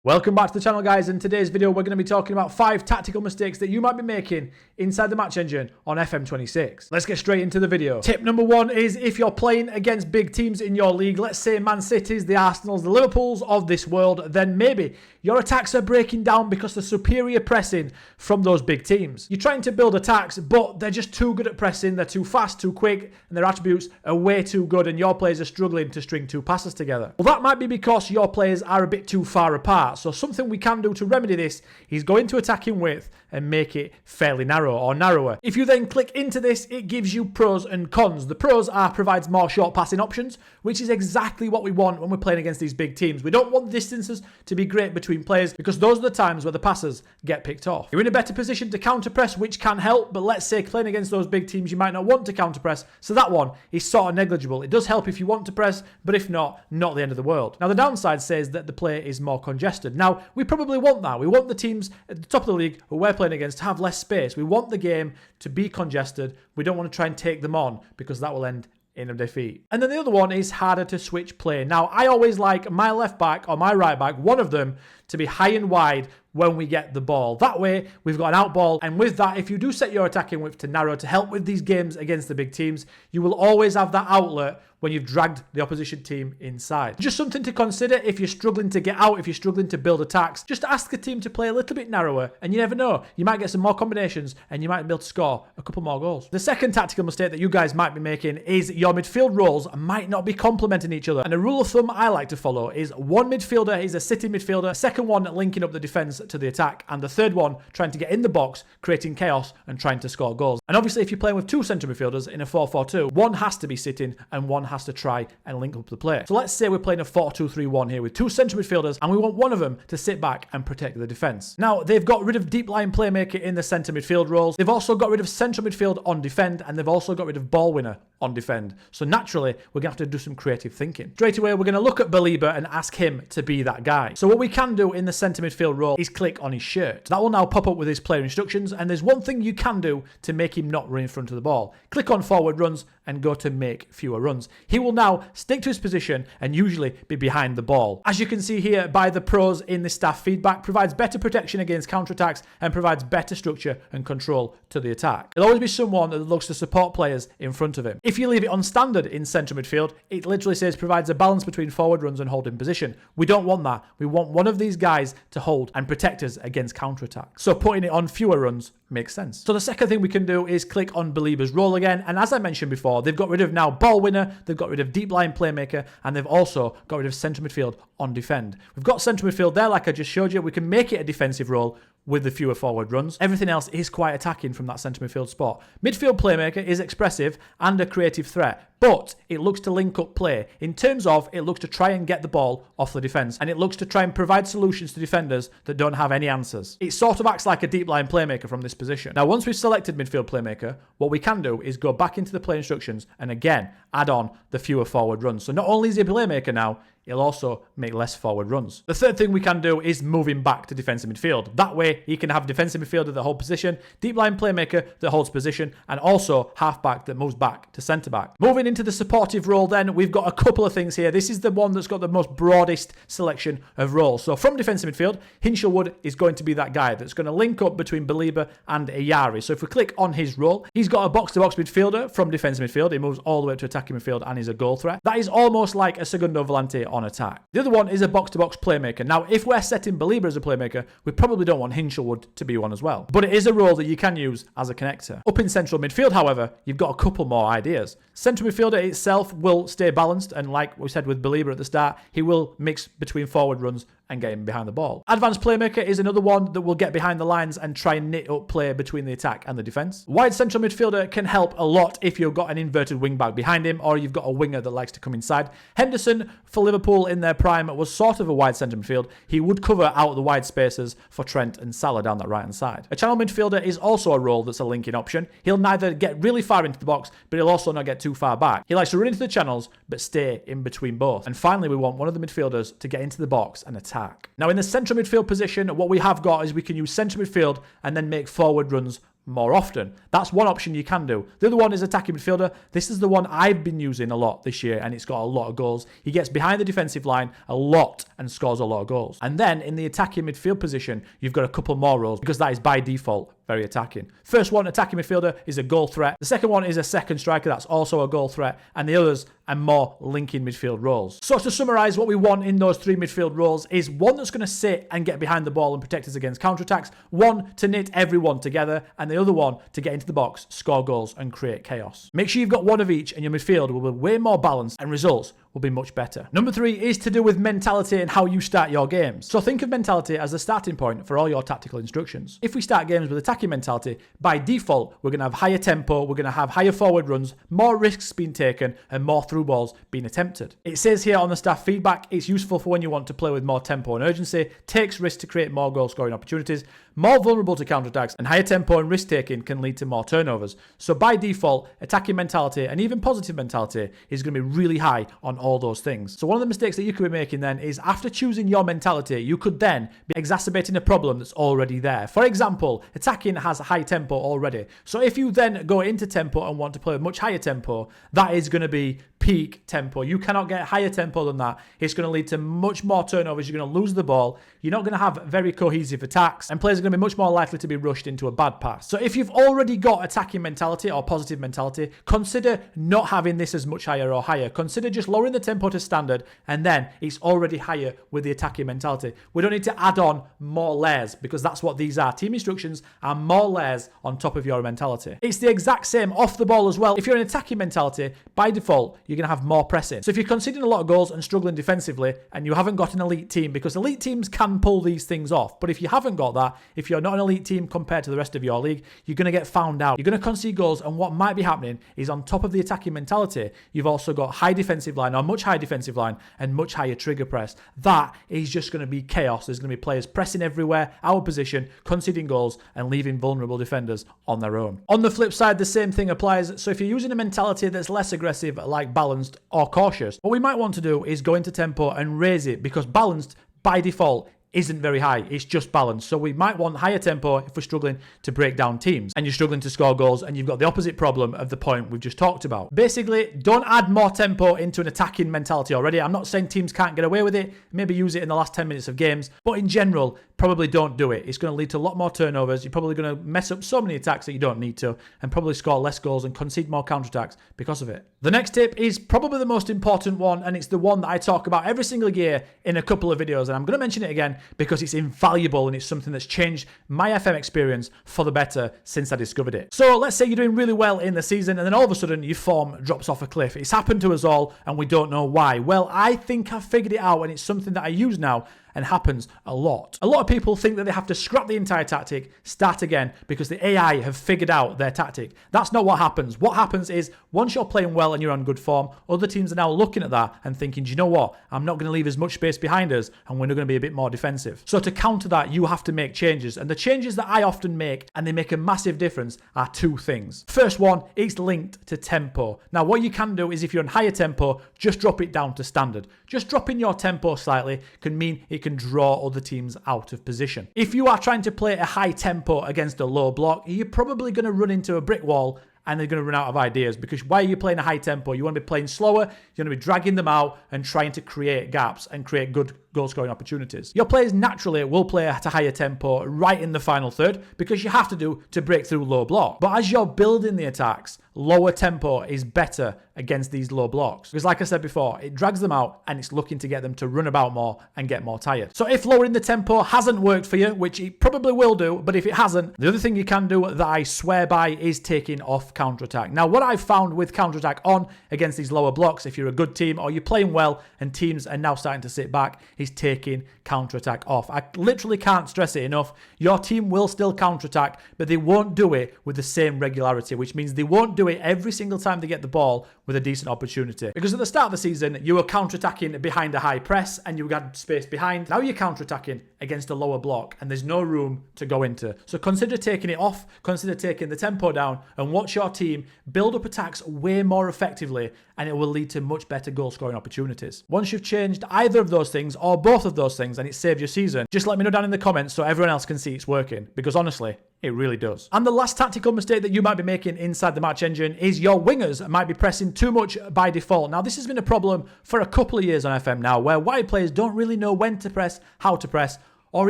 Welcome back to the channel, guys. In today's video, we're going to be talking about 5 tactical mistakes that you might be making inside the match engine on FM26. Let's get straight into the video. Tip number 1 is if you're playing against big teams in your league, let's say Man City's, the Arsenals, the Liverpools of this world, then maybe your attacks are breaking down because the superior pressing from those big teams. You're trying to build attacks, but they're just too good at pressing. They're too fast, too quick, and their attributes are way too good, and your players are struggling to string 2 passes together. Well, that might be because your players are a bit too far apart. So something we can do to remedy this is go into attacking width and make it fairly narrow or narrower. If you then click into this, it gives you pros and cons. The pros are provides more short passing options, which is exactly what we want when we're playing against these big teams. We don't want distances to be great between players because those are the times where the passes get picked off. You're in a better position to counter press, which can help, but let's say playing against those big teams, you might not want to counter press, so that one is sort of negligible. It does help if you want to press, but if not the end of the world. Now, the downside says that the player is more congested. Now, we probably want that. We want the teams at the top of the league who we're playing against to have less space. We want the game to be congested. We don't want to try and take them on because that will end in a defeat. And then the other one is harder to switch play. Now, I always like my left back or my right back, one of them, to be high and wide when we get the ball. That way, we've got an out ball. And with that, if you do set your attacking width to narrow to help with these games against the big teams, you will always have that outlet when you've dragged the opposition team inside. Just something to consider if you're struggling to get out, if you're struggling to build attacks. Just ask the team to play a little bit narrower, and you never know. You might get some more combinations, and you might be able to score a couple more goals. The second tactical mistake that you guys might be making is your midfield roles might not be complementing each other. And a rule of thumb I like to follow is one midfielder is a sitting midfielder, second one linking up the defense to the attack, and the third one trying to get in the box, creating chaos and trying to score goals. And obviously, if you're playing with 2 centre midfielders in a 4-4-2, one has to be sitting and one has to try and link up the play. So let's say we're playing a 4-2-3-1 here with 2 centre midfielders, and we want one of them to sit back and protect the defence. Now, they've got rid of deep line playmaker in the centre midfield roles. They've also got rid of central midfield on defend, and they've also got rid of ball winner on defend. So naturally, we're going to have to do some creative thinking. Straight away, we're going to look at Belieber and ask him to be that guy. So what we can do in the centre midfield role is click on his shirt. That will now pop up with his player instructions, and there's one thing you can do to make him not run in front of the ball. Click on forward runs and go to make fewer runs. He will now stick to his position and usually be behind the ball. As you can see here by the pros in the staff feedback, provides better protection against counterattacks and provides better structure and control to the attack. It'll always be someone that looks to support players in front of him. If you leave it on standard in central midfield, it literally says provides a balance between forward runs and holding position. We don't want that. We want one of these guys to hold and protect us against counterattacks. So putting it on fewer runs makes sense. So the second thing we can do is click on Belieber's role again, and as I mentioned before, they've got rid of now ball winner, they've got rid of deep line playmaker, and they've also got rid of central midfield on defend. We've got central midfield there like I just showed you. We can make it a defensive role with the fewer forward runs. Everything else is quite attacking from that centre midfield spot. Midfield playmaker is expressive and a creative threat, but it looks to link up play. In terms of, it looks to try and get the ball off the defence, and it looks to try and provide solutions to defenders that don't have any answers. It sort of acts like a deep line playmaker from this position. Now, once we've selected midfield playmaker, what we can do is go back into the play instructions and again, add on the fewer forward runs. So not only is he a playmaker now, he'll also make less forward runs. The third thing we can do is move him back to defensive midfield. That way, he can have defensive midfielder that hold position, deep line playmaker that holds position, and also halfback that moves back to centre back. Moving into the supportive role then, we've got a couple of things here. This is the one that's got the most broadest selection of roles. So from defensive midfield, Hinshelwood is going to be that guy that's going to link up between Belieber and Ayari. So if we click on his role, he's got a box-to-box midfielder from defensive midfield. He moves all the way up to attacking midfield and is a goal threat. That is almost like a segundo volante on attack. The other one is a box-to-box playmaker. Now, if we're setting Belieber as a playmaker, we probably don't want Hinshelwood to be one as well. But it is a role that you can use as a connector. Up in central midfield, however, you've got a couple more ideas. Central midfielder itself will stay balanced, and like we said with Belieber at the start, he will mix between forward runs and get him behind the ball. Advanced playmaker is another one that will get behind the lines and try and knit up play between the attack and the defence. Wide central midfielder can help a lot if you've got an inverted wing back behind him or you've got a winger that likes to come inside. Henderson for Liverpool in their prime was sort of a wide centre midfield. He would cover out the wide spaces for Trent and Salah down that right hand side. A channel midfielder is also a role that's a linking option. He'll neither get really far into the box, but he'll also not get too far back. He likes to run into the channels, but stay in between both. And finally, we want one of the midfielders to get into the box and attack. Now, in the central midfield position, what we have got is we can use central midfield and then make forward runs more often. That's one option you can do. The other one is attacking midfielder. This is the one I've been using a lot this year, and it's got a lot of goals. He gets behind the defensive line a lot and scores a lot of goals. And then in the attacking midfield position, you've got a couple more roles because that is by default very attacking. First one, attacking midfielder, is a goal threat. The second one is a second striker. That's also a goal threat. And the others are more linking midfield roles. So to summarize, what we want in those three midfield roles is one that's going to sit and get behind the ball and protect us against counterattacks, one to knit everyone together, and the other one to get into the box, score goals, and create chaos. Make sure you've got one of each, and your midfield will be way more balanced and results will be much better. Number 3 is to do with mentality and how you start your games. So think of mentality as the starting point for all your tactical instructions. If we start games with attacking mentality, by default, we're going to have higher tempo, we're going to have higher forward runs, more risks being taken, and more through balls being attempted. It says here on the staff feedback, it's useful for when you want to play with more tempo and urgency, takes risks to create more goal scoring opportunities, more vulnerable to counterattacks, and higher tempo and risk taking can lead to more turnovers. So by default, attacking mentality and even positive mentality is going to be really high on all those things. So one of the mistakes that you could be making then is after choosing your mentality, you could then be exacerbating a problem that's already there. For example, attacking has high tempo already. So if you then go into tempo and want to play with much higher tempo, that is going to be peak tempo. You cannot get higher tempo than that. It's going to lead to much more turnovers. You're going to lose the ball. You're not going to have very cohesive attacks, and players are going to be much more likely to be rushed into a bad pass. So if you've already got attacking mentality or positive mentality, consider not having this as much higher or higher. Consider just lowering the tempo to standard, and then it's already higher with the attacking mentality. We don't need to add on more layers, because that's what these are. Team instructions are more layers on top of your mentality. It's the exact same off the ball as well. If you're in attacking mentality, by default, you're going to have more pressing. So if you're conceding a lot of goals and struggling defensively, and you haven't got an elite team, because elite teams can pull these things off, but if you haven't got that, if you're not an elite team compared to the rest of your league, you're going to get found out. You're going to concede goals, and what might be happening is on top of the attacking mentality, you've also got high defensive line, or much higher defensive line, and much higher trigger press. That is just going to be chaos. There's going to be players pressing everywhere, out of position, conceding goals, and leaving vulnerable defenders on their own. On the flip side, the same thing applies. So if you're using a mentality that's less aggressive, like balanced or cautious, what we might want to do is go into tempo and raise it, because balanced by default isn't very high. It's just balanced. So we might want higher tempo if we're struggling to break down teams and you're struggling to score goals, and you've got the opposite problem of the point we've just talked about. Basically, don't add more tempo into an attacking mentality already. I'm not saying teams can't get away with it. Maybe use it in the last 10 minutes of games, but in general, probably don't do it. It's going to lead to a lot more turnovers. You're probably going to mess up so many attacks that you don't need to, and probably score less goals and concede more counterattacks because of it. The next tip is probably the most important one, and it's the one that I talk about every single year in a couple of videos, and I'm going to mention it again because it's invaluable and it's something that's changed my FM experience for the better since I discovered it. So let's say you're doing really well in the season, and then all of a sudden your form drops off a cliff. It's happened to us all, and we don't know why. Well, I think I've figured it out, and it's something that I use now and happens a lot. A lot of people think that they have to scrap the entire tactic, start again, because the AI have figured out their tactic. That's not what happens. What happens is, once you're playing well and you're on good form, other teams are now looking at that and thinking, do you know what? I'm not going to leave as much space behind us, and we're going to be a bit more defensive. So to counter that, you have to make changes. And the changes that I often make, and they make a massive difference, are two things. First one, it's linked to tempo. Now, what you can do is, if you're on higher tempo, just drop it down to standard. Just dropping your tempo slightly can mean it can draw other teams out of position. If you are trying to play a high tempo against a low block, you're probably going to run into a brick wall, and they're going to run out of ideas, because why are you playing a high tempo? You want to be playing slower, you're going to be dragging them out and trying to create gaps and create good goal scoring opportunities. Your players naturally will play at a higher tempo right in the final third, because you have to break through low block. But as you're building the attacks, lower tempo is better against these low blocks, because like I said before, it drags them out and it's looking to get them to run about more and get more tired. So if lowering the tempo hasn't worked for you, which it probably will do, but if it hasn't, the other thing you can do that I swear by is taking off counterattack. Now, what I've found with counterattack on against these lower blocks, if you're a good team or you're playing well and teams are now starting to sit back, is taking counterattack off. I literally can't stress it enough. Your team will still counterattack, but they won't do it with the same regularity, which means they won't do it every single time they get the ball with a decent opportunity. Because at the start of the season, you were counterattacking behind a high press and you had space behind. Now you're counterattacking against a lower block and there's no room to go into. So consider taking it off, consider taking the tempo down, and watch your team build up attacks way more effectively, and it will lead to much better goal scoring opportunities. Once you've changed either of those things or both of those things and it saved your season, just let me know down in the comments so everyone else can see it's working, because honestly, It really does. And the last tactical mistake that you might be making inside the match engine is your wingers might be pressing too much by default. Now, this has been a problem for a couple of years on FM now, where wide players don't really know when to press, how to press, or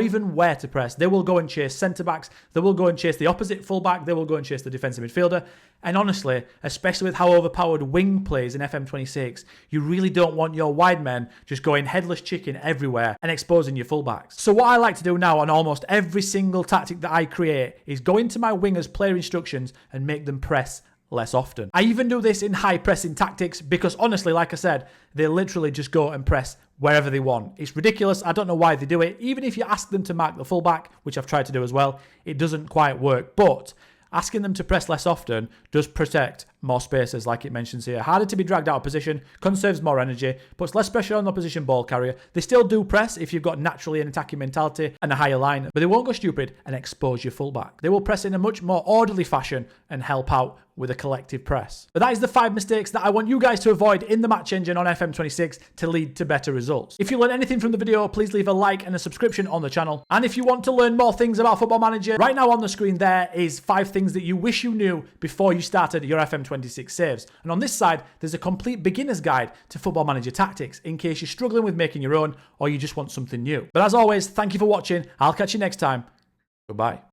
even where to press. They will go and chase centre-backs, they will go and chase the opposite full-back, they will go and chase the defensive midfielder. And honestly, especially with how overpowered wing plays in FM26, you really don't want your wide men just going headless chicken everywhere and exposing your full-backs. So what I like to do now on almost every single tactic that I create is go into my wingers' player instructions and make them press less often. I even do this in high pressing tactics because honestly, like I said, they literally just go and press wherever they want. It's ridiculous. I don't know why they do it. Even if you ask them to mark the fullback, which I've tried to do as well, it doesn't quite work. But asking them to press less often does protect more spaces, like it mentions here. Harder to be dragged out of position, conserves more energy, puts less pressure on the opposition ball carrier. They still do press if you've got naturally an attacking mentality and a higher line, but they won't go stupid and expose your fullback. They will press in a much more orderly fashion and help out with a collective press. But that is the 5 mistakes that I want you guys to avoid in the match engine on FM26 to lead to better results. If you learned anything from the video, please leave a like and a subscription on the channel. And if you want to learn more things about Football Manager, right now on the screen there is 5 things that you wish you knew before you started your FM26 saves. And on this side, there's a complete beginner's guide to Football Manager tactics in case you're struggling with making your own or you just want something new. But as always, thank you for watching. I'll catch you next time. Goodbye.